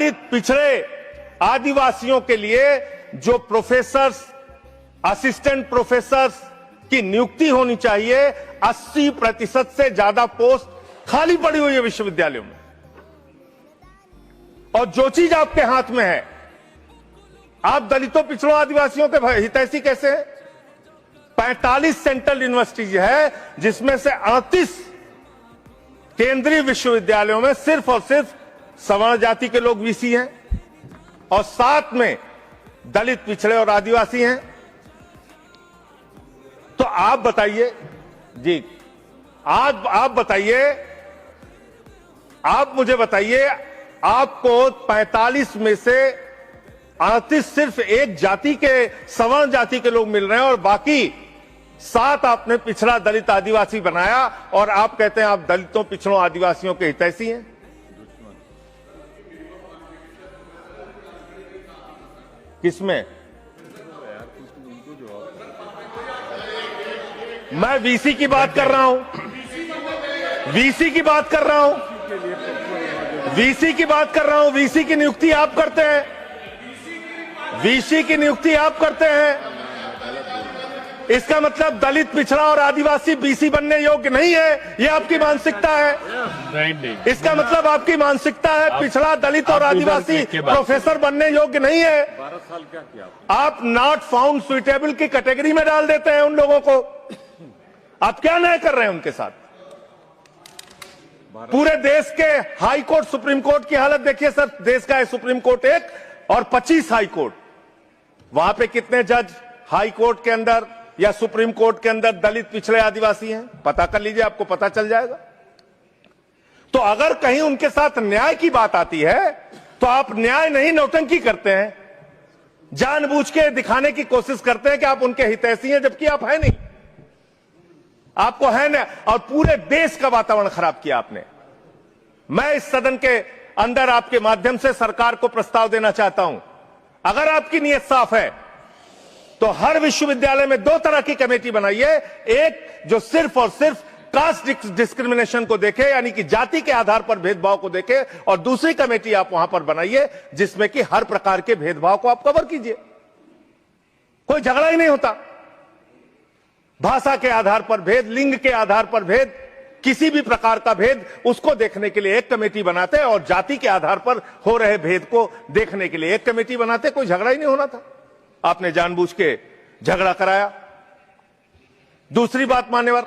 दलित पिछड़े आदिवासियों के लिए जो प्रोफेसर्स, असिस्टेंट प्रोफेसर्स की नियुक्ति होनी चाहिए, 80% से ज्यादा पोस्ट खाली पड़ी हुई है विश्वविद्यालयों में। और जो चीज आपके हाथ में है, आप दलितों, पिछड़ों, आदिवासियों के हितैषी कैसे हैं? 45 सेंट्रल यूनिवर्सिटीज है, जिसमें से 38 केंद्रीय विश्वविद्यालयों में सिर्फ और सिर्फ सवर्ण जाति के लोग वीसी हैं और 7 में दलित, पिछड़े और आदिवासी हैं। तो आप बताइए जी, आप बताइए, आप मुझे बताइए, आपको 45 में से 38 सिर्फ एक जाति के, सवर्ण जाति के लोग मिल रहे हैं और बाकी 7 आपने पिछड़ा, दलित, आदिवासी बनाया और आप कहते हैं आप दलितों, पिछड़ों, आदिवासियों के हितैषी हैं। किसमें? मैं वीसी की बात कर रहा हूं, वीसी की बात कर रहा हूं, वीसी की बात कर रहा हूं। वीसी की नियुक्ति आप करते हैं, वीसी की नियुक्ति आप करते हैं। इसका मतलब दलित, पिछड़ा और आदिवासी बीसी बनने योग्य नहीं है, यह आपकी मानसिकता है। इसका मतलब आपकी मानसिकता है पिछड़ा, दलित और आदिवासी प्रोफेसर बनने योग्य नहीं है। 12 साल क्या किया आप नॉट फाउंड सुइटेबल की कैटेगरी में डाल देते हैं उन लोगों को। आप क्या न्याय कर रहे हैं उनके साथ? पूरे देश के हाई कोर्ट, सुप्रीम कोर्ट की हालत देखिए सर। देश का है सुप्रीम कोर्ट 1 और 25 हाई कोर्ट। वहां पे कितने जज हाई कोर्ट के अंदर या सुप्रीम कोर्ट के अंदर दलित, पिछड़े, आदिवासी हैं? पता कर लीजिए, आपको पता चल जाएगा। तो अगर कहीं उनके साथ न्याय की बात आती है तो आप न्याय नहीं, नौटंकी करते हैं, जानबूझ के दिखाने की कोशिश करते हैं कि आप उनके हितैषी हैं, जबकि आप है नहीं, आपको है नहीं। और पूरे देश का वातावरण खराब किया आपने। मैं इस सदन के अंदर आपके माध्यम से सरकार को प्रस्ताव देना चाहता हूं, अगर आपकी नीयत साफ है तो हर विश्वविद्यालय में 2 तरह की कमेटी बनाइए। एक जो सिर्फ और सिर्फ कास्ट डिस्क्रिमिनेशन को देखे, यानी कि जाति के आधार पर भेदभाव को देखे, और दूसरी कमेटी आप वहां पर बनाइए जिसमें कि हर प्रकार के भेदभाव को आप कवर कीजिए। कोई झगड़ा ही नहीं होता। भाषा के आधार पर भेद, लिंग के आधार पर भेद, किसी भी प्रकार का भेद, उसको देखने के लिए एक कमेटी बनाते और जाति के आधार पर हो रहे भेद को देखने के लिए एक कमेटी बनाते। कोई झगड़ा ही नहीं होना था। आपने जानबूझ के झगड़ा कराया। दूसरी बात मान्यवर,